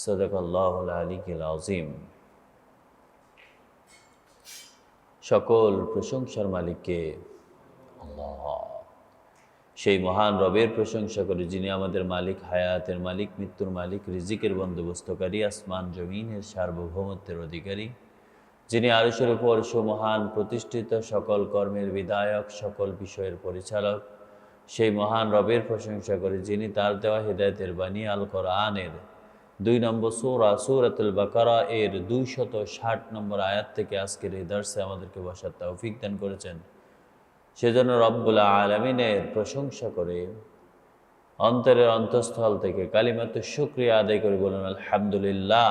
সাদাকাল্লাহুল আলিয়্যুল আযীম। সকল প্রশংসার মালিককে আল্লাহ, সেই মহান রবের প্রশংসা করি যিনি আমাদের মালিক, হায়াতের মালিক, মৃত্যুর মালিক, রিজিকের বন্দোবস্তকারী, আসমান জমিনের সার্বভৌমত্বের অধিকারী, যিনি আরশের উপর সুমহান প্রতিষ্ঠিত, সকল কর্মের বিধায়ক, সকল বিষয়ের পরিচালক। সেই মহান রবের প্রশংসা করি যিনি তার দেওয়া হিদায়াতের বাণী আল কোরআনের 2 নম্বর সূরা সূরাতুল বাকারা এর 260 নম্বর আয়াত থেকে আজকের এই দর্শে আমাদেরকে বসার তৌফিক দান করেছেন। সেজন্য রব্বুল আলামিনের প্রশংসা করে অন্তরের অন্তঃস্থল থেকে কালিমাতু শুকরিয়া আদায় করে বলুন আলহামদুলিল্লাহ।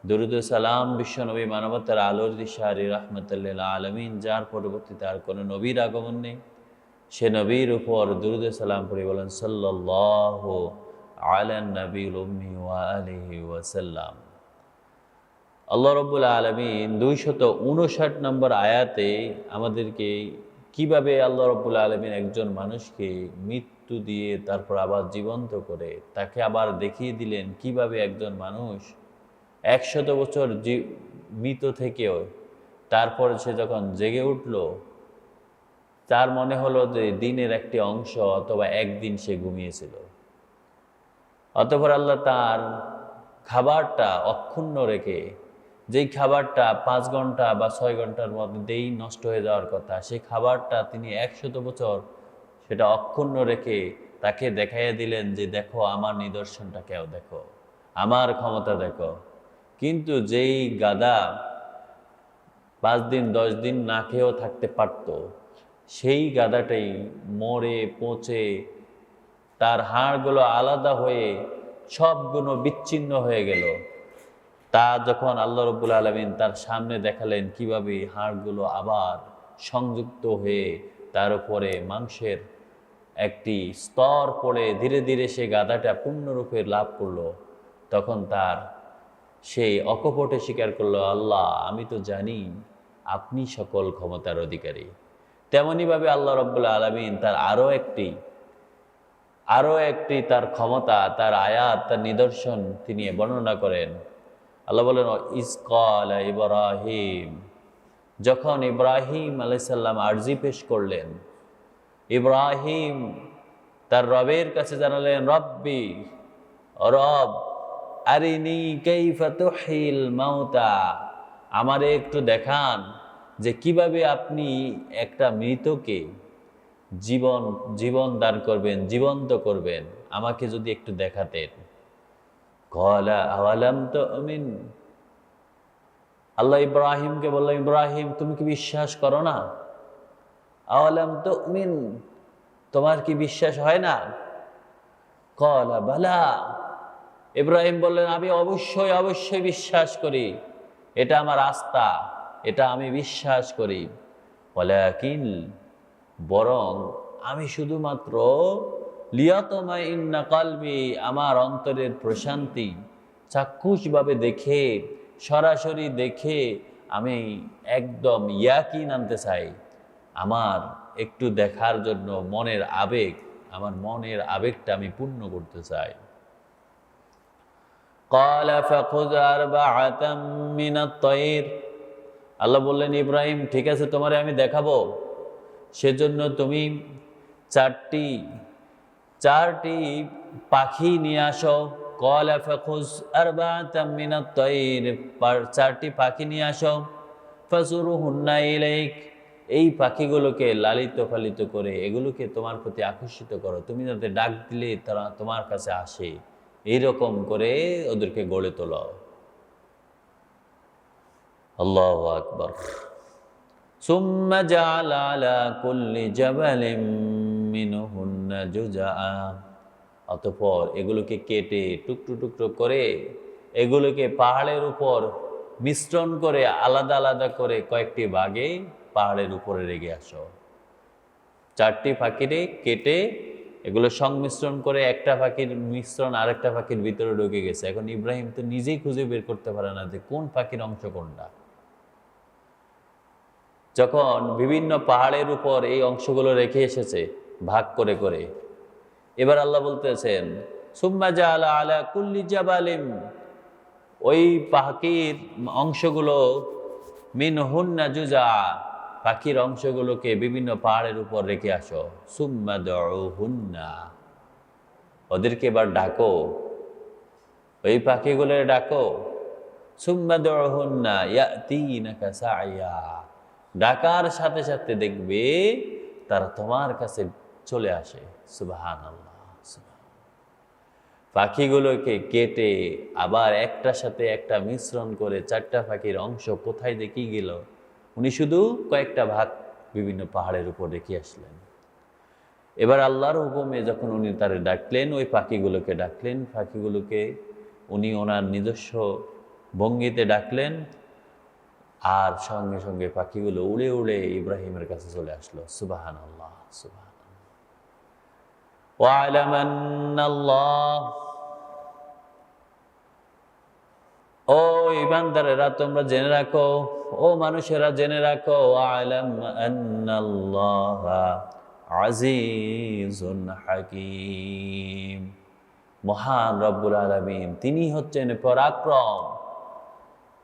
দুরুদ ও সালাম বিশ্বনবী মানবতার আলোর দিশারি রাহমাতুল লিল আলামিন, যার পরবর্তীতে আর কোনো নবীর আগমন নেই, সে নবীর উপর দুরুদ ও সালাম পড়ে বলেন সাল্লাল্লাহু আলান নবিয়্যিল উম্মি ওয়া আলিহি ওয়া সাল্লাম। আল্লাহ রাব্বুল আলামিন 259 নম্বর আয়াতে আমাদেরকে কিভাবে আল্লাহ রাব্বুল আলামিন একজন মানুষকে মৃত্যু দিয়ে তারপর আবার জীবন্ত করে তাকে আবার দেখিয়ে দিলেন কিভাবে একজন মানুষ 100 বছর মৃত থেকেও তারপর সে যখন জেগে উঠল, তার মনে হলো যে দিনের একটি অংশ অথবা একদিন সে ঘুমিয়েছিল। অতঃপর আল্লাহ তার খাবারটা অক্ষুণ্ণ রেখে, যেই খাবারটা 5 ঘন্টা বা 6 ঘন্টার মধ্যেই নষ্ট হয়ে যাওয়ার কথা, সেই খাবারটা তিনি 100 বছর সেটা অক্ষুণ্ণ রেখে তাকে দেখাইয়া দিলেন যে দেখো আমার নিদর্শনটা, কেউ দেখো আমার ক্ষমতা দেখো। কিন্তু যেই গাদা 5 দিন 10 দিন না খেয়েও থাকতে পারত, সেই গাদাটাই মরে পচে তার হাড়গুলো আলাদা হয়ে সবগুলো বিচ্ছিন্ন হয়ে গেল। তা যখন আল্লাহ রাব্বুল আলামিন তার সামনে দেখালেন কিভাবে হাড়গুলো আবার সংযুক্ত হয়ে তার উপরে মাংসের একটি স্তর পড়ে ধীরে ধীরে সে গাদাটা পূর্ণরূপে লাভ করলো, তখন তার সেই অকপটে স্বীকার করলো, আল্লাহ আমি তো জানি আপনি সকল ক্ষমতার অধিকারী। তেমনিভাবে আল্লাহ রাব্বুল আলামিন তার আরো একটি তার ক্ষমতা, তার আয়াত, তার নিদর্শন তিনি বর্ণনা করেন। আল্লাহ বলেন ইসকালা ইব্রাহিম, যখন ইব্রাহিম আলাইহিস সালাম আরজি পেশ করলেন, ইব্রাহিম তার রবের কাছে জানালেন রব্বি, রব আরিনি কাইফা তুহিল মাউতা, আমারে একটু দেখান যে কিভাবে আপনি একটা মৃতকে জীবন দান করবেন, জীবন্ত করবেন, আমাকে যদি একটু দেখাতেন। ক্বালা আওয়ালাম তুমিন, আল্লাহ ইব্রাহিমকে বললেন ইব্রাহিম তুমি কি বিশ্বাস করো না? আওয়ালাম তুমিন, তোমার কি বিশ্বাস হয় না? ক্বালা বালা, ইব্রাহিম বললেন আমি অবশ্যই বিশ্বাস করি, এটা আমার আস্থা, এটা আমি বিশ্বাস করি। ওয়ালাকিন, বরং আমি শুধুমাত্র লিয়াতমাইন্না কলবি, আমার অন্তরের প্রশান্তি চাক্ষুষভাবে দেখে, সরাসরি দেখে আমি একদম ইয়াকিন আনতে চাই, আমার একটু দেখার জন্য আমার মনের আবেগটা আমি পূর্ণ করতে চাই। ক্বালা ফাখুয আরবাআতাম মিনাত তায়র, আল্লাহ বললেন ইব্রাহিম ঠিক আছে তোমারে আমি দেখাবো, সেজন্য তুমি চারটি পাখি নিয়ে আসো। ক্বালা ফাখুয আরবাআতাম মিনাত তায়র, 4টি পাখি নিয়ে আসো। ফাসুরুহুন্না ইলাইক, এই পাখিগুলোকে লালিত পালিত করে এগুলোকে তোমার প্রতি আকর্ষিত করো, তুমি যাতে ডাক দিলে তারা তোমার কাছে আসে, এইরকম করে ওদেরকে গড়ে তোলো। আল্লাহু আকবার। সুম্মা জাআলা আলা কুল্লি জাবালিন মিনহুন্না জুজআ, অতঃপর এগুলোকে কেটে টুকরো টুকরো করে এগুলোকে পাহাড়ের উপর মিশ্রণ করে আলাদা আলাদা করে কয়েকটি ভাগে পাহাড়ের উপরে রেখে আসো। 4টি পাখিরে কেটে এগুলো সংমিশ্রণ করে একটা পাখির মিশ্রণ আরেকটা পাখির ভিতরে ঢুকে গেছে। এখন ইব্রাহিম তো নিজেই খুঁজে বের করতে পারে না যে কোন পাখির অংশ কোনটা। যখন বিভিন্ন পাহাড়ের উপর এই অংশগুলো রেখে এসেছে ভাগ করে করে, এবার আল্লাহ বলতেছেন সুম্মা জাআলা আলা কুল্লি জাবালিম, ওই পাখির অংশগুলো মিনহুন্না জুজা, পাখির অংশগুলোকে বিভিন্ন পাহাড়ের উপর রেখে আসো। সুম্মা দুহুন্না, ওদেরকে এবার ডাকো, ওই পাখিগুলো ডাকো। সুম্মা দুহুন্না ইয়াতিনাকা সাইয়া, ডাকার সাথে সাথে দেখবে তারা তোমার কাছে চলে আসে। সুবহানাল্লাহ। পাখিগুলোকে কেটে আবার একটার সাথে একটা মিশ্রণ করে 4টা পাখির অংশ কোথায় দেখি গেল, উনি শুধু কয়েকটা ভাগ বিভিন্ন পাহাড়ের উপর রেখে আসলেন। এবার আল্লাহর হুকুমে যখন উনি তারে ডাকলেন, ওই পাখিগুলোকে ডাকলেন, পাখিগুলোকে উনি ওনার নিজস্ব ভঙ্গিতে ডাকলেন, আর সঙ্গে সঙ্গে পাখিগুলো উড়ে উড়ে ইব্রাহিমের কাছে চলে আসলো। সুবহানাল্লাহ, সুবহানাল্লাহ। ওয়া'লাম আন্নাল্লাহ, ও ইমানদারেরা তোমরা জেনে রাখো, ও মানুষেরা জেনে রাখো, ওয়া'লাম আন্নাল্লাহা আজিজুন হাকীম, মহান রব্বুল আলামিন তিনি হচ্ছেন পরাক্রম।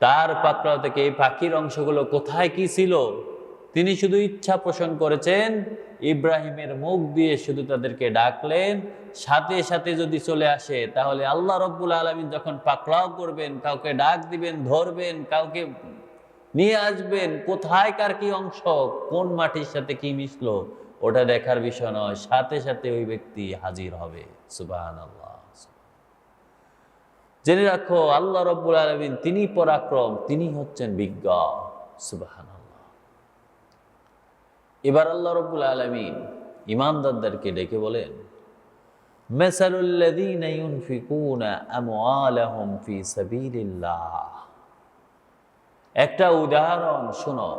তার পাকড়াও থেকে এই পাখির অংশগুলো কোথায় কি ছিল, তিনি শুধু ইচ্ছা পোষণ করেছেন, ইব্রাহিমের মুখ দিয়ে শুধু তাদেরকে ডাকলেন, সাথে সাথে যদি চলে আসে, তাহলে আল্লাহ রব্বুল আলামিন যখন পাকড়াও করবেন, কাউকে ডাক দিবেন, ধরবেন, কাউকে নিয়ে আসবেন, কোথায় কার কি অংশ, কোন মাটির সাথে কি মিশলো, ওটা দেখার বিষয় নয়, সাথে সাথে ওই ব্যক্তি হাজির হবে। সুবহানাল্লাহ। জেনে রাখো আল্লাহ রব্বুল আলামিন তিনি পরাক্রম, তিনি হচ্ছেন বিজ্ঞ। সুবহানাল্লাহ। এবার আল্লাহ রব্বুল আলামিন ঈমানদারদেরকে ডেকে বলেন, মাসালুল লাযীনা ইউনফিকুনা আমওয়ালাহুম ফি সাবিলিল্লাহ, একটা উদাহরণ শোনো,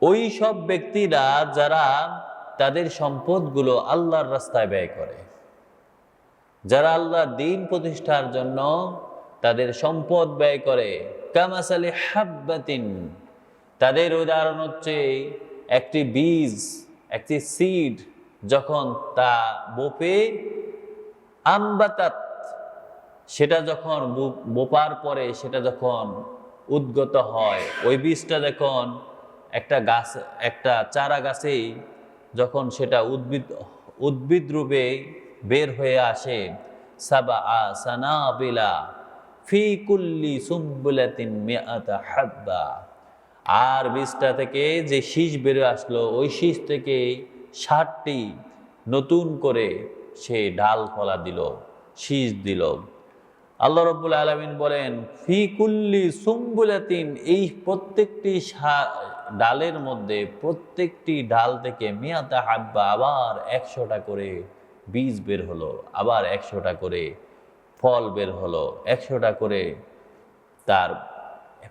ওই সব ব্যক্তিরা যারা তাদের সম্পদগুলো আল্লাহর রাস্তায় ব্যয় করে, যারা আল্লাহর দ্বীন প্রতিষ্ঠার জন্য তাদের সম্পদ ব্যয় করে। কামাসালি হাব্বাতিন, তাদের উদাহরণ হচ্ছে একটি বীজ, একটি সিড, যখন তা বোপে, আম্বাতাত, সেটা যখন বোপার পরে সেটা যখন উদ্গত হয়, ওই বীজটা যখন একটা গাছ, একটা চারা গাছেই যখন সেটা উদ্ভিদ রূপে বের হয়ে আসে, সাবআ সানাবিলা ফি কুল্লি সুম্বুলাতিন মিআতা হাব্বা, আর বীজটা থেকে যে শীষ বের আসলো, ওই শীষ থেকে 60টি নতুন করে সে ডাল ফলা দিল, শীষ দিল। আল্লাহ রাব্বুল আলামিন বলেন, ফি কুল্লি সুম্বুলাতিন, এই প্রত্যেকটি ডালের মধ্যে, প্রত্যেকটি ডাল থেকে মিয়াতা হাব্বা, আবার 100টা করে বীজ বের হলো, আবার 100টা করে ফল বের হলো, 100টা করে, তার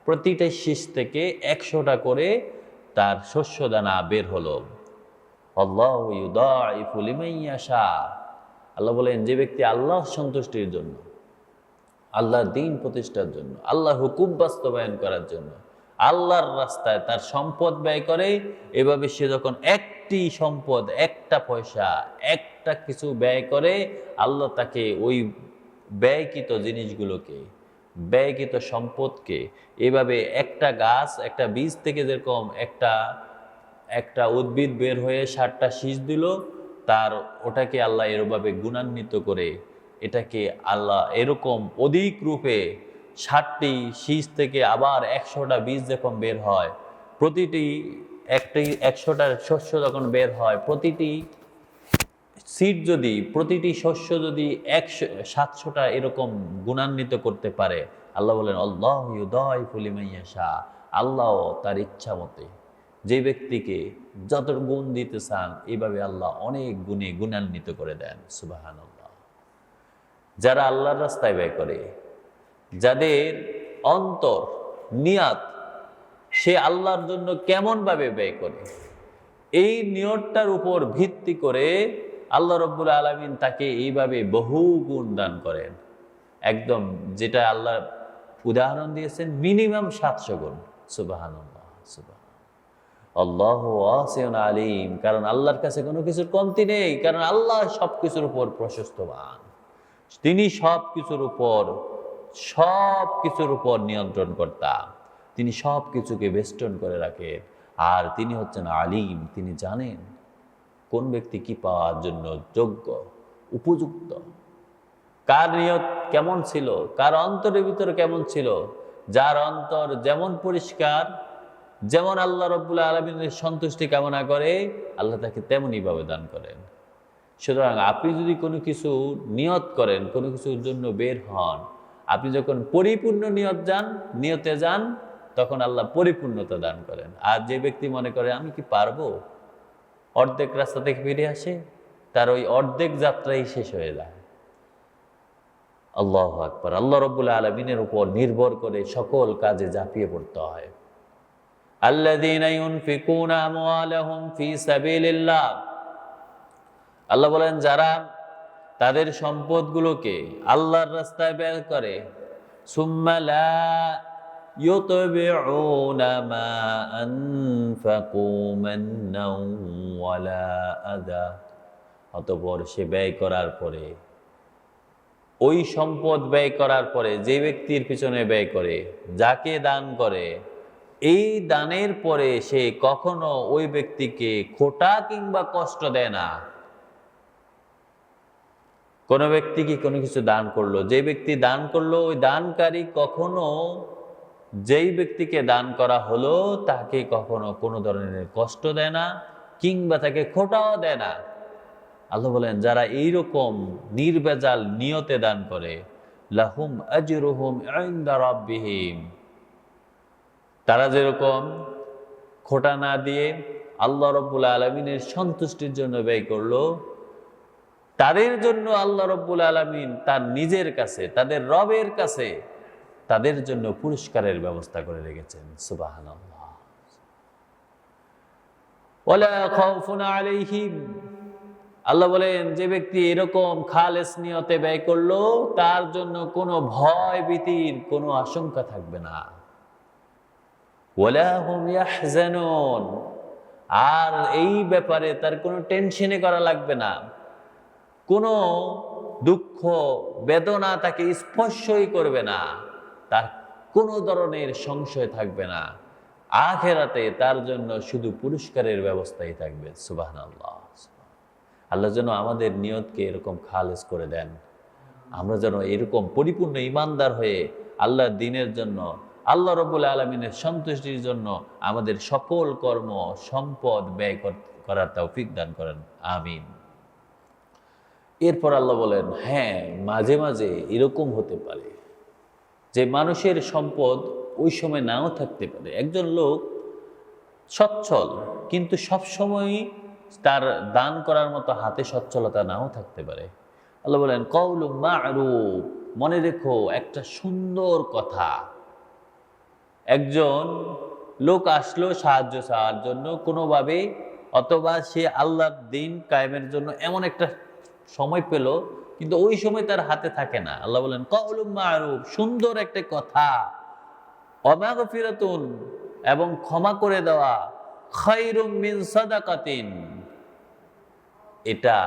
প্রতিটা শীষ থেকে 100টা করে তার শস্য দানা বের হলো। আল্লাহু ইউদাইফু লিমান ইয়াশা, আল্লাহ বলেন যে ব্যক্তি আল্লাহর সন্তুষ্টির জন্য, আল্লাহর দ্বীন প্রতিষ্ঠার জন্য, আল্লাহর হুকুম বাস্তবায়ন করার জন্য আল্লাহর রাস্তায় তার সম্পদ ব্যয় করে, এভাবে সে যখন একটি সম্পদ, একটা পয়সা, একটা কিছু ব্যয় করে, আল্লাহ তাকে ওই ব্যয়কৃত জিনিসগুলোকে, ব্যয়কৃত সম্পদকে, এভাবে একটা গাছ, একটা বীজ থেকে যেরকম একটা উদ্ভিদ বের হয়ে 60টা শীষ দিল, তার ওটাকে আল্লাহ এরভাবে গুণান্বিত করে, এটাকে আল্লাহ এরকম অধিক রূপে 60টি শীষ থেকে আবার 100টা বীজ যখন বের হয়, প্রতিটি 100টা শস্য যখন বের হয়, প্রতিটি সিড যদি, প্রতিটি শস্য যদি 700টা এরকম গুণান্বিত করতে পারে, আল্লাহ বলেন আল্লাহু ইউদাইফু লিমান ইয়াশা, আল্লাহ তার ইচ্ছা মতে যে ব্যক্তিকে যত গুণ দিতে চান, এইভাবে আল্লাহ অনেক গুণে গুণান্বিত করে দেন। সুবহানাল্লাহ। যারা আল্লাহর রাস্তায় ব্যয় করে, যাদের অন্তর, নিয়াত, সে আল্লাহর জন্য কেমন ভাবে ব্যয় করে, এই নিয়তটার উপর ভিত্তি করে আল্লাহ রাব্বুল আলামিন তাকে এইভাবে বহু গুণ দান করেন। একদম যেটা আল্লাহ উদাহরণ দিয়েছেন, মিনিমাম 700 গুণ। সুবহানাল্লাহ, সুবহানাল্লাহ। আল্লাহু ওয়াসিউন আলিম, কারণ আল্লাহর কাছে কোনো কিছুর কমতি নেই, কারণ আল্লাহ সব কিছুর উপর প্রশস্তবান, তিনি সব কিছুর উপর নিয়ন্ত্রণ কর্তা, তিনি সব কিছুকে বেষ্টন করে রাখেন। আর তিনি হচ্ছেন আলিম, তিনি জানেন কোন ব্যক্তি কি পাওয়ার জন্য যোগ্য, উপযুক্ত, কার নিয়ত কেমন ছিল, কার অন্তরের ভিতরে কেমন ছিল। যার অন্তর যেমন পরিষ্কার, যেমন আল্লাহ রাব্বুল আলামিনের সন্তুষ্টি কামনা করে, আল্লাহ তাকে তেমনই ভাবে দান করেন। সুতরাং আপনি যদি কোনো কিছু নিয়ত করেন, কোনো কিছুর জন্য বের হন, আপনি যখন পরিপূর্ণ নিয়তে যান, তখন আল্লাহ পরিপূর্ণতা দান করেন। আর যে ব্যক্তি মনে করে আমি কি পারবো, অর্ধেক রাস্তা থেকে ফিরে আসে, তার ওই অর্ধেক যাত্রাই শেষ হয়ে যায়। আল্লাহু আকবার। আল্লাহ রাব্বুল আলামিনের উপর নির্ভর করে সকল কাজে ঝাঁপিয়ে পড়তে হয়। আল্লাযীনা ইউনফিকুনা আমওয়ালাহুম ফি সাবিলিল্লাহ, আল্লাহ বলেন যারা তাদের সম্পদগুলোকে আল্লাহর রাস্তায় ব্যয় করে, সুম্মা লা ইউতবিউনা মা আনফাকু মান্নাও ওয়ালা আযা, অতঃপর সে ব্যয় করার পরে, ওই সম্পদ ব্যয় করার পরে, যে ব্যক্তির পিছনে ব্যয় করে, যাকে দান করে, এই দানের পরে সে কখনো ওই ব্যক্তিকে খোটা কিংবা কষ্ট দেয় না। কোনো ব্যক্তি কি কোনো কিছু দান করলো, যে ব্যক্তি দান করলো, ওই দানকারী কখনো যেই ব্যক্তিকে দান করা হলো তাকে কখনো কোনো ধরনের কষ্ট দেয় না, কিংবা তাকে খোটাও দেয় না। আল্লাহ বলেন যারা এইরকম নির্ভেজাল নিয়তে দান করে, লাহুম আজরুহুম ইনদা রাব্বিহিম, তারা যেরকম খোটা না দিয়ে আল্লাহ রাব্বুল আলামিনের সন্তুষ্টির জন্য ব্যয় করলো, তাদের জন্য আল্লাহ রাব্বুল আলামিন তার নিজের কাছে, তাদের রবের কাছে তাদের জন্য পুরস্কারের ব্যবস্থা করে রেখেছেন। সুবহানাল্লাহ। ওয়ালা খাউফুন আলাইহিম, আল্লাহ বলেন যে ব্যক্তি এরকম খালেস নিয়তে ব্যয় করলো, তার জন্য কোনো ভয় ভীতির কোনো আশঙ্কা থাকবে না। ওয়ালা হুম ইয়াহজানুন, আর এই ব্যাপারে তার কোনো টেনশনে করা লাগবে না, কোনো দুঃখ বেদনা তাকে স্পর্শই করবে না, তার কোনো ধরনের সংশয় থাকবে না। আখিরাতে তার জন্য শুধু পুরস্কারের ব্যবস্থাই থাকবে। সুবহানাল্লাহ। আল্লাহ যেন আমাদের নিয়তকে এরকম খালেস করে দেন, আমরা যেন এরকম পরিপূর্ণ ঈমানদার হয়ে আল্লাহর দ্বীনের জন্য, আল্লাহ রাব্বুল আলামিনের সন্তুষ্টির জন্য আমাদের সকল কর্ম সম্পদ ব্যয় করার তৌফিক দান করেন। আমিন। এরপর আল্লাহ বলেন, হ্যাঁ, মাঝে মাঝে এরকম হতে পারে যে মানুষের সম্পদ ওই সময় নাও থাকতে পারে। একজন লোক সচ্ছল, কিন্তু সবসময় তার দান করার মতো হাতে সচ্ছলতা নাও থাকতে পারে। আল্লাহ বলেন কওলুম মা'রুফ, মনে রেখো একটা সুন্দর কথা। একজন লোক আসলো সাহায্য চাওয়ার জন্য কোনোভাবে, অথবা সে আল্লাহর দ্বীন কায়েমের জন্য এমন একটা সময় পেল, কিন্তু ওই সময় তার হাতে থাকে না। আল্লাহ বলেন কওলুম মা'রুফ, সুন্দর একটা কথা, ওয়া মাগফিরাতুন, এবং ক্ষমা করে দেওয়া, খায়রুম মিন সাদাকাতিন, এটা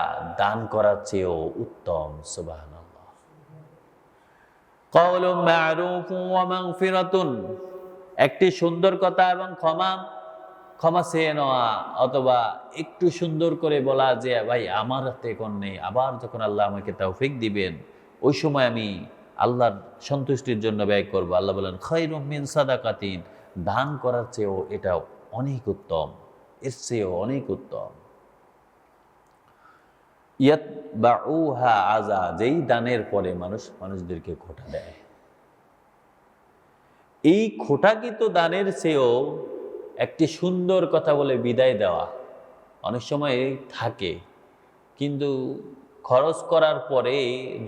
দান করার চেয়েও উত্তম। সুবহানাল্লাহ। কওলুম মা'রুফ ওয়া মাগফিরাতুন, একটি সুন্দর কথা এবং ক্ষমা চেয়ে নেওয়া, অথবা একটু সুন্দর করে বলা যে ভাই আমার হাতে এখন নেই, আবার যখন আল্লাহ আমাকে তৌফিক দিবেন ওই সময় আমি আল্লাহর সন্তুষ্টির জন্য ব্যয় করব। আল্লাহ বলেন খায়রুম মিন সাদাকাতিন, দান করার চেয়েও এটা অনেক উত্তম, এর চেয়েও অনেক উত্তম। ইয়াতবাউহা আযা, যেই দানের পরে মানুষদেরকে খোঁটা দেয়, এই খোঁটাকৃত দানের চেয়েও একটি সুন্দর কথা বলে বিদায় দেওয়া অনেক সময় থাকে, কিন্তু খরচ করার পরে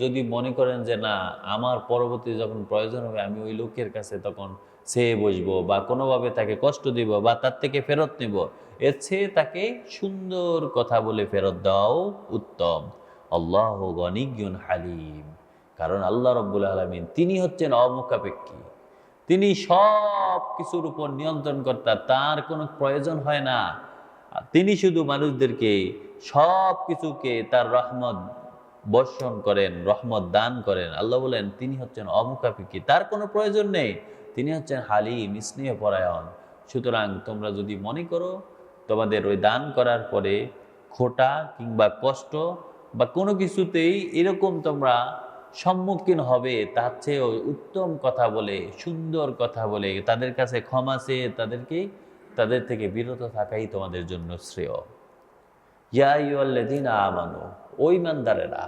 যদি মনে করেন যে না, আমার পরবর্তী যখন প্রয়োজন হবে আমি ওই লোকের কাছে তখন চেয়ে বসবো, বা কোনোভাবে তাকে কষ্ট দিব, বা তার থেকে ফেরত নেব, এর চেয়ে তাকে সুন্দর কথা বলে ফেরত দেওয়াও উত্তম। আল্লাহু গনিয়্যুন হালিম, কারণ আল্লাহ রাব্বুল আলামিন তিনি হচ্ছেন অমুখাপেক্ষী, তিনি সব কিছুর উপর নিয়ন্ত্রণ কর্তা, তার কোনো প্রয়োজন হয় না। তিনি শুধু মানুষদেরকে সব কিছুকে তার রহমত বর্ষণ করেন, রহমত দান করেন। আল্লাহ বলেন তিনি হচ্ছেন অমুখাপেক্ষী, তার কোনো প্রয়োজন নেই। তিনি হচ্ছেন হালিম, স্নেহ পরায়ণ। সুতরাং তোমরা যদি মনে করো তোমাদের ওই দান করার পরে খোটা কিংবা কষ্ট বা কোনো কিছুতেই এরকম তোমরা সম্মুখীন হবে, তার চেয়েও উত্তম কথা বলে, সুন্দর কথা বলে, তাদের কাছে ক্ষমা চেয়ে তাদের থেকে বিরত থাকাই তোমাদের জন্য শ্রেয়। ইয়া আইয়ুহাল্লাযীনা আমানু, ও ঈমানদারেরা,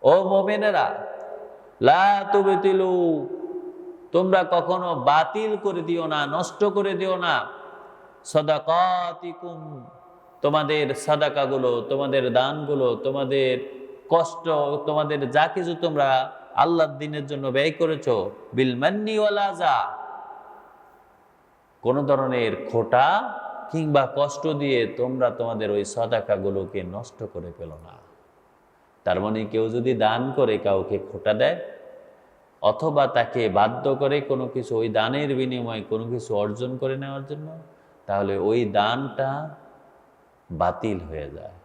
ও মুমিনেরা, লা তুবতিলু, তোমরা কখনো বাতিল করে দিও না, নষ্ট করে দিও না সাদাকাতিকুম, তোমাদের সাদাকাগুলো, তোমাদের দানগুলো, তোমাদের কষ্ট, তোমাদের যা কিছু তোমরা আল্লাহর দ্বীনের জন্য ব্যয় করেছো, বিল মান্নি ওয়াল আযা, কোন ধরনের খোটা কিংবা কষ্ট দিয়ে তোমরা তোমাদের ওই সাদাকাগুলোকে নষ্ট করে ফেলো না। তার মানে কেউ যদি দান করে কাউকে খোটা দেয় অথবা তাকে বাধ্য করে কোনো কিছু, ওই দানের বিনিময়ে কোনো কিছু অর্জন করে নেওয়ার জন্য, তাহলে ওই দানটা বাতিল হয়ে যায়।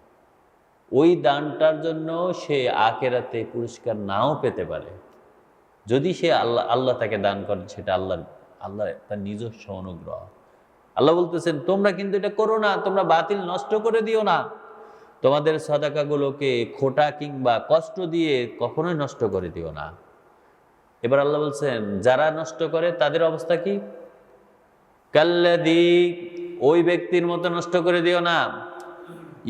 ওই দানটার জন্য সে আখিরাতে পুরস্কার নাও পেতে পারে। যদি সে আল্লাহ তাকে দান করেন, সেটা আল্লাহ তার নিজস্ব অনুগ্রহ। আল্লাহ বলতেছেন তোমরা কিন্তু এটা করো না, তোমরা বাতিল নষ্ট করে দিও না, তোমাদের সাদাকাগুলোকে খোটা কিংবা কষ্ট দিয়ে কখনোই নষ্ট করে দিও না। এবার আল্লাহ বলছেন যারা নষ্ট করে তাদের অবস্থা কি? কাল্লাযী, ওই ব্যক্তির মতো নষ্ট করে দিও না,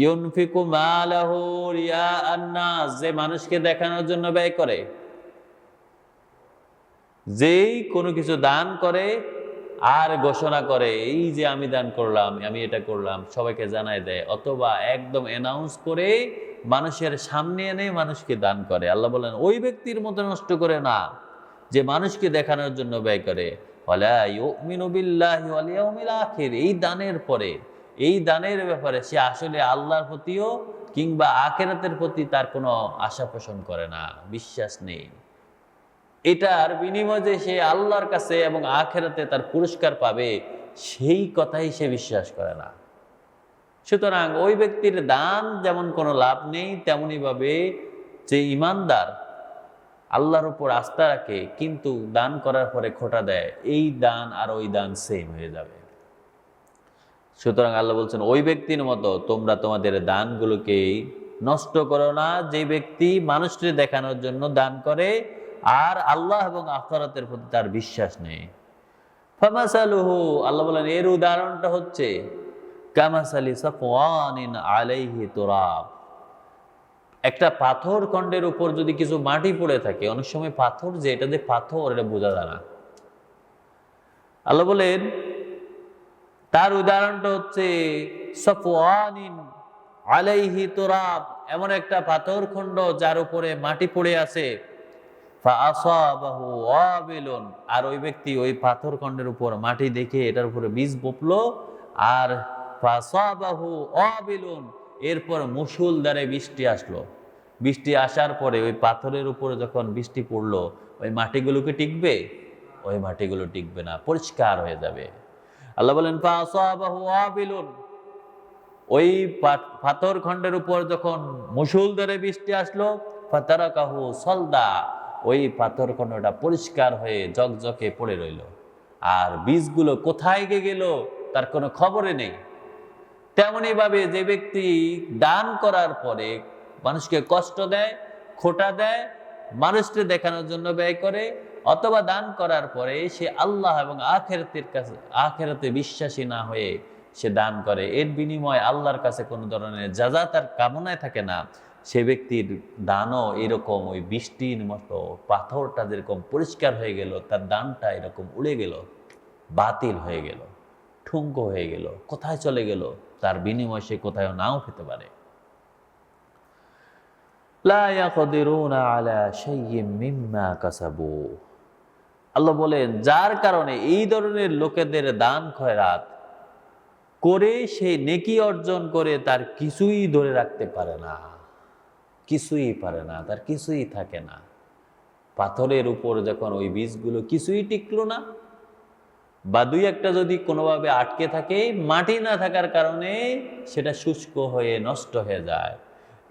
ইউনফিকু মালাহু রিয়াআন নাস, যে মানুষকে দেখানোর জন্য ব্যয় করে, যেই কোনো কিছু দান করে আর ঘোষণা করে এই যে আমি দান করলাম, আমি এটা করলাম, সবাইকে জানায় দেয়, অথবা একদম অ্যানাউন্স করে মানুষের সামনে এনে মানুষকে দান করে। আল্লাহ বলেন ওই ব্যক্তির মতো নষ্ট করে না যে মানুষকে দেখানোর জন্য ব্যয় করে। ওয়ালা ইউমিনু বিল্লাহি ওয়াল ইয়াউমিল আখির, এই দানের পরে, এই দানের ব্যাপারে সে আসলে আল্লাহর প্রতিও কিংবা আখিরাতের প্রতি তার কোনো আশা পোষণ করে না, বিশ্বাস নেই। এটার বিনিময়ে যে সে আল্লাহর কাছে এবং আখিরাতে তার পুরস্কার পাবে, সেই কথাই সে বিশ্বাস করে না। সুতরাং ওই ব্যক্তির দান যেমন কোনো লাভ নেই, তেমনি ভাবে যে ঈমানদার আল্লাহর উপর আস্থা রাখে কিন্তু দান করার পরে খোটা দেয়, এই দান আর ওই দান সেম হয়ে যাবে। সুতরাং আল্লাহ বলছেন ওই ব্যক্তির মতো তোমরা তোমাদের দানগুলোকে নষ্ট করো না, যে ব্যক্তি মানুষকে দেখানোর জন্য দান করে আর আল্লাহ এবং আখিরাতের প্রতি তার বিশ্বাস নেই। ফামাসালুহু, আল্লাহ বলেন এর উদাহরণটা হচ্ছে কামাসালি সাফওয়ানিন আলাইহি তুরাব, একটা পাথর খণ্ডের উপর যদি কিছু মাটি পড়ে থাকে, অনেক সময় পাথর যে এটা যে পাথর এটা বোঝা যায় না। আল্লাহ বলেন তার উদাহরণটা হচ্ছে সাফওয়ানিন আলাইহি তুরাব, এমন একটা পাথর খণ্ড যার উপরে মাটি পড়ে আছে, ফাআসাবাহু ওয়াবিলুন, আর ওই ব্যক্তি ওই পাথর খণ্ডের উপর মাটি দেখে এটার উপরে বীজ বপলো, আর ফাআসাবাহু ওয়াবিলুন, এরপর মুষলধারে বৃষ্টি আসলো। বৃষ্টি আসার পরে ওই পাথরের উপরে যখন বৃষ্টি পড়লো, ওই মাটিগুলোকে টিকবে? ওই মাটিগুলো টিকবে না, পরিষ্কার হয়ে যাবে। আল্লাহ বলেন ফাআসাবাহু ওয়াবিলুন, ওই পাথর খণ্ডের উপর যখন মুষলধারে বৃষ্টি আসলো, ফাতারাকাহু সলদা, ওই পাথর খণ্ডটা পরিষ্কার হয়ে ঝকঝকে পড়ে রইল, আর বীজগুলো কোথায় গেল তার কোনো খবরে নেই। তেমনি ভাবে যে ব্যক্তি দান করার পরে মানুষকে কষ্ট দেয়, খোটা দেয়, মানুষকে দেখানোর জন্য ব্যয় করে, অথবা দান করার পরে সে আল্লাহ এবং আখিরাতে বিশ্বাসী না হয়ে সে দান করে, এর বিনিময়ে আল্লাহর কাছে কোনো ধরনের যাজা তার কামনায় থাকে না, সে ব্যক্তির দানও এরকম ওই বৃষ্টির মতো পাথরটা যেরকম পরিষ্কার হয়ে গেল, তার দানটা এরকম উড়ে গেল, বাতিল হয়ে গেল, ঠুনকো হয়ে গেল, কোথায় চলে গেল, তার বিনিময়ে সে কোথাও নাও পেতে পারে। লা ইয়াকদিরুনা আলা শাইইম মিম্মা কাসাবু, আল্লাহ বলেন যার কারণে এই ধরনের লোকেদের দান খয়রাত করে সে নেকি অর্জন করে তার কিছুই ধরে রাখতে পারে না, কিছুই পারে না, তার কিছুই থাকে না। পাথরের উপর যখন ওই বীজগুলো কিছুই টিকলো না, বা দুই একটা যদি কোনোভাবে আটকে থাকে, মাটি না থাকার কারণে সেটা শুষ্ক হয়ে নষ্ট হয়ে যায়,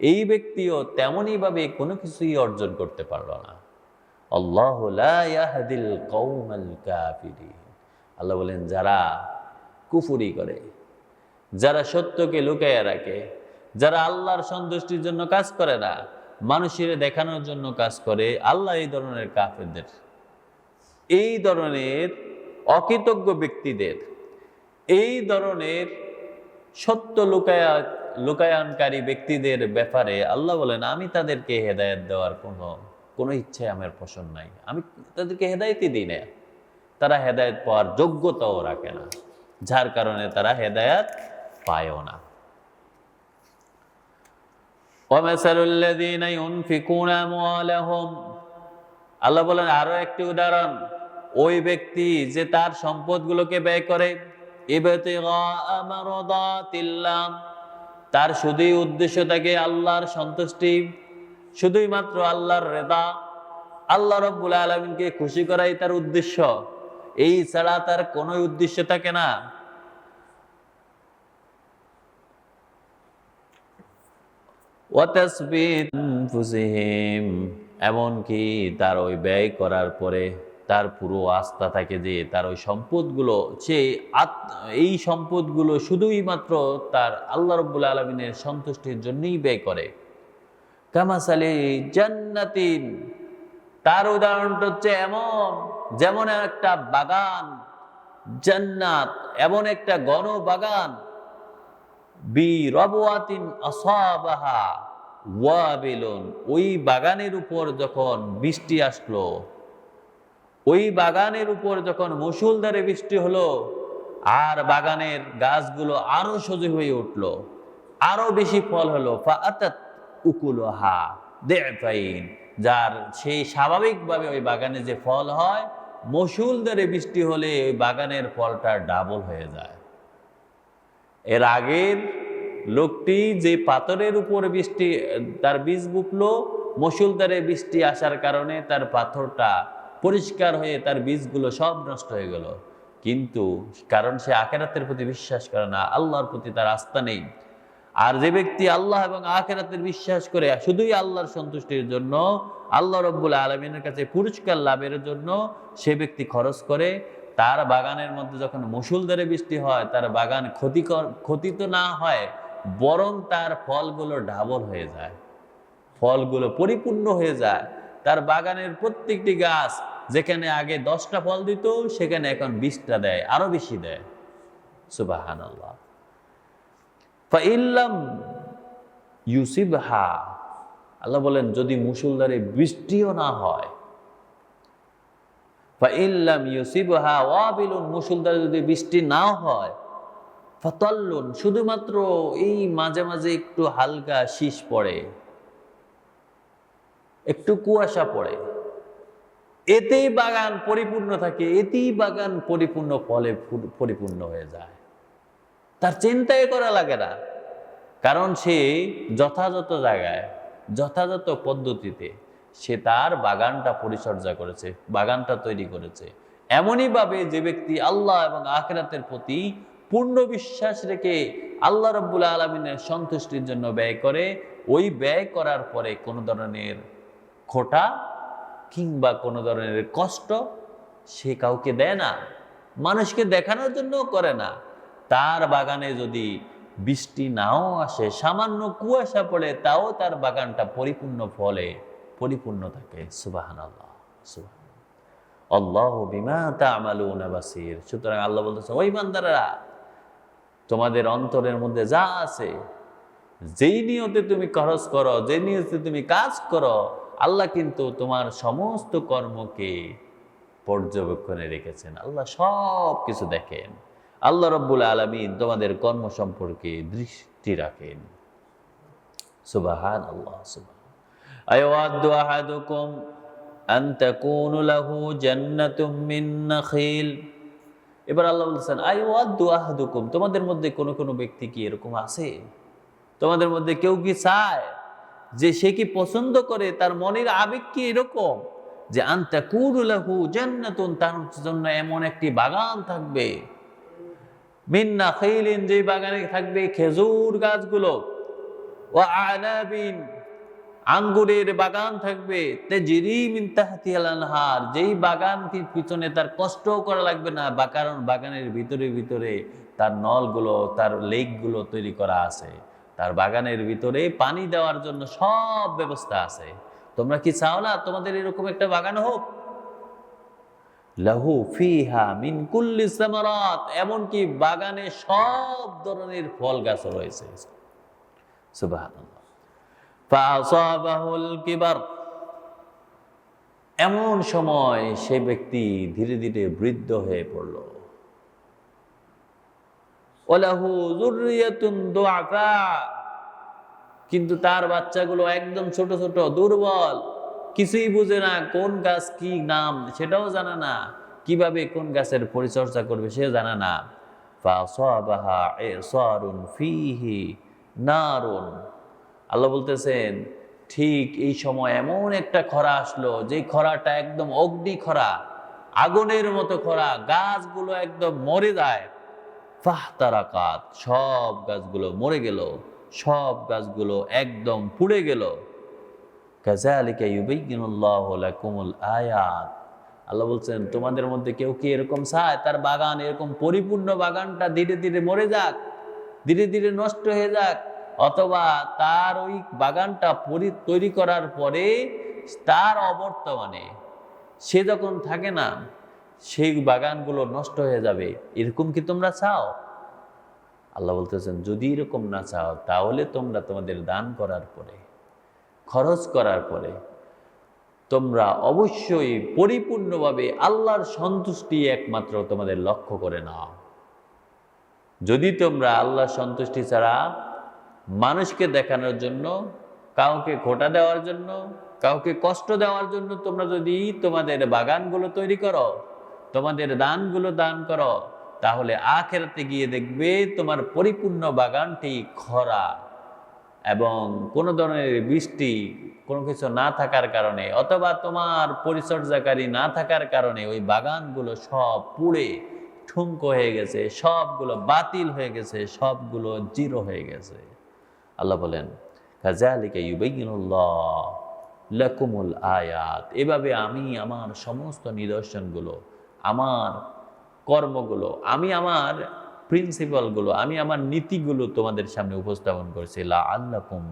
এই ব্যক্তিও তেমনইভাবে কোনো কিছুই অর্জন করতে পারলো না। আল্লাহু লা ইয়াহদিল কওমাল কাফিরিন। আল্লাহ বলেন, যারা কুফরি করে, যারা সত্যকে লুকাইয়া রাখে, যারা আল্লাহর সন্তুষ্টির জন্য কাজ করে না, মানুষের দেখানোর জন্য কাজ করে, আল্লাহ এই ধরনের কাফেরদের, এই ধরনের অকৃতজ্ঞ ব্যক্তিদের, এই ধরনের সত্য লুকায়নকারী ব্যক্তিদের ব্যাপারে আল্লাহ বলেন, আমি তাদেরকে হেদায়েত দেওয়ার কোনো ইচ্ছে আমার পোষণ নাই, আমি তাদেরকে হেদায়েতই দিই না। তারা হেদায়েত পাওয়ার যোগ্যতাও রাখে না, যার কারণে তারা হেদায়েত পায়ও না। ওয়ামাসালুল্লাযীনা ইউনফিকুনা আমওয়ালাহুম, আল্লাহ বলেন আরো একটি উদাহরণ, ওই ব্যক্তি যে তার সম্পদগুলোকে ব্যয় করে ইবতিগা মারদাতিল্লাহ, তার শুধুই উদ্দেশ্য থাকে আল্লাহর সন্তুষ্টি, শুধুই মাত্র আল্লাহর রেদা, আল্লাহ রাব্বুল আলামিনকে খুশি করাই তার উদ্দেশ্য, এই ছাড়া তার কোনো উদ্দেশ্য থাকে না। ওয়াতাসবিত আনফুসিহিম, এমনকি তার ওই ব্যয় করার পরে তার পুরো আস্থা থাকে যে তার ওই সম্পদগুলো, সে এই সম্পদগুলো শুধুই মাত্র তার আল্লাহ রাব্বুল আলামিনের সন্তুষ্টির জন্যই ব্যয় করে। কামাসালি জান্নাতিন, তার উদাহরণটা হচ্ছে এমন, যেমন একটা বাগান, জান্নাত এমন একটা ঘন বাগান, বিরবওয়াতিন আসাবাহা ওয়াবিলুন, ওই বাগানের উপর যখন বৃষ্টি আসলো, ওই বাগানের উপর যখন মুষলধারে বৃষ্টি হলো, আর বাগানের গাছগুলো আরো সজীব হয়ে উঠলো, আরো বেশি ফল হলো, ফাআতাত উকুলুহা দিফাইন, যার সেই স্বাভাবিকভাবে ওই বাগানে যে ফল হয়, মুষলধারে বৃষ্টি হলে ওই বাগানের ফলটা ডাবল হয়ে যায়। এর আগের লোকটি যে পাথরের উপর বৃষ্টি, তার বীজ বুনলো, মুষলধারে বৃষ্টি আসার কারণে তার পাথরটা পরিষ্কার হয়ে তার বীজগুলো সব নষ্ট হয়ে গেল, কিন্তু কারণ সে আখিরাতের প্রতি বিশ্বাস করে না, আল্লাহর প্রতি তার আস্থা নেই। আর যে ব্যক্তি আল্লাহ এবং আখিরাতের বিশ্বাস করে, শুধুই আল্লাহর সন্তুষ্টির জন্য, আল্লাহ রাব্বুল আলামিনের কাছে পুরস্কার লাভের জন্য সে ব্যক্তি খরচ করে, তার বাগানের মধ্যে যখন মুষলধারে বৃষ্টি হয়, তার বাগান ক্ষতি তো না হয়, বরং তার ফলগুলো ডাবল হয়ে যায়, ফলগুলো পরিপূর্ণ হয়ে যায়। তার বাগানের প্রত্যেকটি গাছ যেখানে আগে 10টা ফল দিত, সেখানে এখন 20টা দেয়, আরো বেশি দেয়। সুবহানাল্লাহ। ফাইল্লাম ইউসিবহা, আল্লাহ বলেন যদি মুষলধারে বৃষ্টিও না হয়, ফাইল্লাম ইউসিবহা ওয়াবিলুন, মুষলধারে যদি বৃষ্টি না হয়, ফাতাল্লুন, শুধুমাত্র এই মাঝে মাঝে একটু হালকা শীষ পড়ে, একটু কুয়াশা পড়ে, এতেই বাগান পরিপূর্ণ থাকে, এতেই বাগান পরিপূর্ণ ফলে পরিপূর্ণ হয়ে যায়। তার চিন্তাই করা লাগে না, কারণ সে যথাযথ জায়গায় যথাযথ পদ্ধতিতে সে তার বাগানটা পরিচর্যা করেছে, বাগানটা তৈরি করেছে। এমনই ভাবে যে ব্যক্তি আল্লাহ এবং আখিরাতের প্রতি পূর্ণ বিশ্বাস রেখে আল্লাহ রাব্বুল আলামিনের সন্তুষ্টির জন্য ব্যয় করে, ওই ব্যয় করার পরে কোনো ধরনের খোটা কিংবা কোনো ধরনের কষ্ট সে কাউকে দেয় না, মানুষকে দেখানোর জন্য করে না। তার বাগানে যদি বৃষ্টি নাও আসে, সামান্য কুয়াশা পড়ে, তাও তার বাগানটা পরিপূর্ণ ফলে পরিপূর্ণ থাকে। সুবহানাল্লাহ, সুবহানাল্লাহ। আল্লাহু বিমা তা'মালুনা বাসীর। সুতরাং আল্লাহ বলতেছে, ওই বান্দারা, তোমাদের অন্তরের মধ্যে যা আছে, যেই নিয়তে তুমি খরচ করো, যে নিয়তে তুমি কাজ করো, আল্লাহ কিন্তু তোমার সমস্ত কর্মকে পর্যবেক্ষণে রেখেছেন। আল্লাহ সব কিছু দেখেন। আল্লাহ রাব্বুল আলামিন তোমাদের কর্ম সম্পর্কে দৃষ্টি রাখেন। সুবহানাল্লাহ, সুবহানাল্লাহ। আয়াওয়াদু আহাদুকুম আন তাকুনু লাহু জান্নাতুম মিন নাখিল। এবার আল্লাহ বলছেন, আয়াওয়াদু আহাদুকুম, তোমাদের মধ্যে কোন ব্যক্তি কি এরকম আছে? তোমাদের মধ্যে কেউ কি চায় যে সে কি পছন্দ করে, তার মনের আবেগ কি এরকম যে আনতাকুনু লাহু জান্নাতুন, তার জন্য এমন একটি বাগান থাকবে, মিন নাখিলিন, যে বাগানে থাকবে খেজুর গাছগুলো, ওয়া আনাবিন, আঙ্গুরের বাগান থাকবে, তাজরি মিন তাহতিহাল আনহার, যেই বাগানটির পিছনে তার কষ্ট করা লাগবে না, কারণ বাগানের ভিতরে ভিতরে তার নলগুলো, তার লেকগুলো তৈরি করা আছে, তার বাগানের ভিতরে পানি দেওয়ার জন্য সব ব্যবস্থা আছে। তোমরা কি চাও না তোমাদের এরকম একটা বাগান হোক? লাহু ফিহা মিন কুল্লি সামারাত, এমনকি বাগানে সব ধরনের ফল গাছ রয়েছে। সুবহানাল্লাহ। ফাআসাবাহুল কিবার, এমন সময় সে ব্যক্তি ধীরে ধীরে বৃদ্ধ হয়ে পড়ল। ওয়ালাহু যুররিয়াতুন দুআফা, কিন্তু তার বাচ্চাগুলো একদম ছোট ছোট, দুর্বল, কিছুই বুঝে না, কোন গাছ কি নাম সেটাও জানে না, কিভাবে কোন গাছের পরিচর্যা করবে সে জানে না। ফাসাবাহা ইসারুন ফিহি নারুন, আল্লাহ বলতেছেন ঠিক এই সময় এমন একটা খরা আসলো, যে খরাটা একদম অগ্নি খরা, আগুনের মতো খরা, গাছগুলো একদম মরে যায়। ফাহতারাকাত, সব গাছগুলো মরে গেল, সব গাছগুলো একদম পুড়ে গেল। কাযালিকা ইউবাইয়িনুল্লাহু লাকুমুল আয়াত, আল্লাহ বলছেন তোমাদের মধ্যে কেউ কি এরকম চায় তার বাগান, এরকম পরিপূর্ণ বাগানটা ধীরে ধীরে মরে যাক, ধীরে ধীরে নষ্ট হয়ে যাক, অথবা তার ওই বাগানটা তৈরি করার পরে তার অবর্তমানে সে যখন থাকে না, সেই বাগানগুলো নষ্ট হয়ে যাবে, এরকম কি তোমরা চাও? আল্লাহ বলতেছেন যদি এরকম না চাও, তাহলে তোমরা তোমাদের দান করার পরে, খরচ করার পরে তোমরা অবশ্যই পরিপূর্ণভাবে আল্লাহর সন্তুষ্টি একমাত্র তোমাদের লক্ষ্য করে নাও। যদি তোমরা আল্লাহর সন্তুষ্টি ছাড়া মানুষকে দেখানোর জন্য, কাউকে খোটা দেওয়ার জন্য, কাউকে কষ্ট দেওয়ার জন্য তোমরা যদি তোমাদের বাগানগুলো তৈরি করো, তোমাদের দানগুলো দান করো, তাহলে আখিরাতে গিয়ে দেখবে তোমার পরিপূর্ণ বাগানটি খরা এবং কোনো ধরনের বৃষ্টি কোনো কিছু না থাকার কারণে, অথবা তোমার পরিচর্যাকারী না থাকার কারণে ওই বাগানগুলো সব পুড়ে ঠুনকো হয়ে গেছে, সবগুলো বাতিল হয়ে গেছে, সবগুলো জিরো হয়ে গেছে। আল্লাহ বলেন কাযালিকা ইউবাইয়িনুল্লাহু লাকুমুল আয়াত, এভাবে আমি আমার সমস্ত নিদর্শনগুলো, আমার কর্মগুলো, আমি আমার প্রিন্সিপালগুলো, আমি আমার নীতিগুলো তোমাদের সামনে উপস্থাপন করেছি লাআল্লাকুম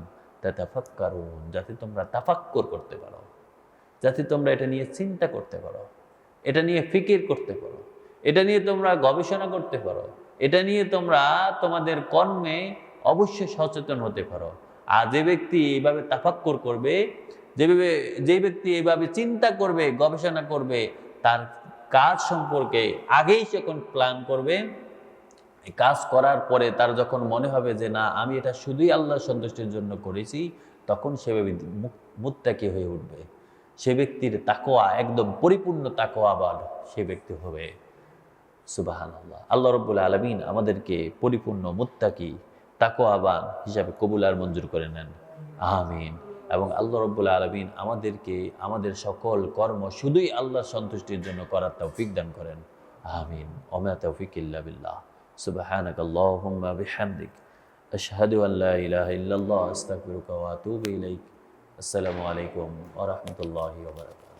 তাতাফাক্কারুন, যাতে তোমরা তাফাক্কুর করতে পারো, যাতে তোমরা এটা নিয়ে চিন্তা করতে পারো, এটা নিয়ে ফিকির করতে পারো, এটা নিয়ে তোমরা গবেষণা করতে পারো, এটা নিয়ে তোমরা তোমাদের কর্মে অবশ্যই সচেতন হতে পারো। আর যে ব্যক্তি এইভাবে তাফাক্কুর করবে, যে ব্যক্তি এইভাবে চিন্তা করবে, গবেষণা করবে, তার কাজ সম্পর্কে আগেই যখন প্ল্যান করবে, কাজ করার পরে তার যখন মনে হবে যে না আমি এটা শুধুই আল্লাহর সন্তুষ্টির জন্য করেছি, তখন সে মুত্তাকি হয়ে উঠবে। সে ব্যক্তির তাকওয়া একদম পরিপূর্ণ তাকওয়াবান সে ব্যক্তি হবে। সুবহানাল্লাহ। আল্লাহ রাব্বুল আলামিন আমাদেরকে পরিপূর্ণ মুত্তাকি তাকওয়াবান হিসাবে কবুল আর মঞ্জুর করে নেন, আমিন। এবং আল্লাহ রাব্বুল আলামিন আমাদেরকে আমাদের সকল কর্ম শুধুই আল্লাহর সন্তুষ্টির জন্য করার তৌফিক দান করেন, আমিন। ওয়া তাওফিক ইল্লা বিল্লাহ। সুবহানাকাল্লাহুম্মা বিহামদিক আশহাদু আন লা ইলাহা ইল্লাল্লাহ আস্তাগফিরুকা ওয়া আতুবু ইলাইক। আসসালামু আলাইকুম ওয়া রাহমাতুল্লাহি ওয়া বারাকাতুহু।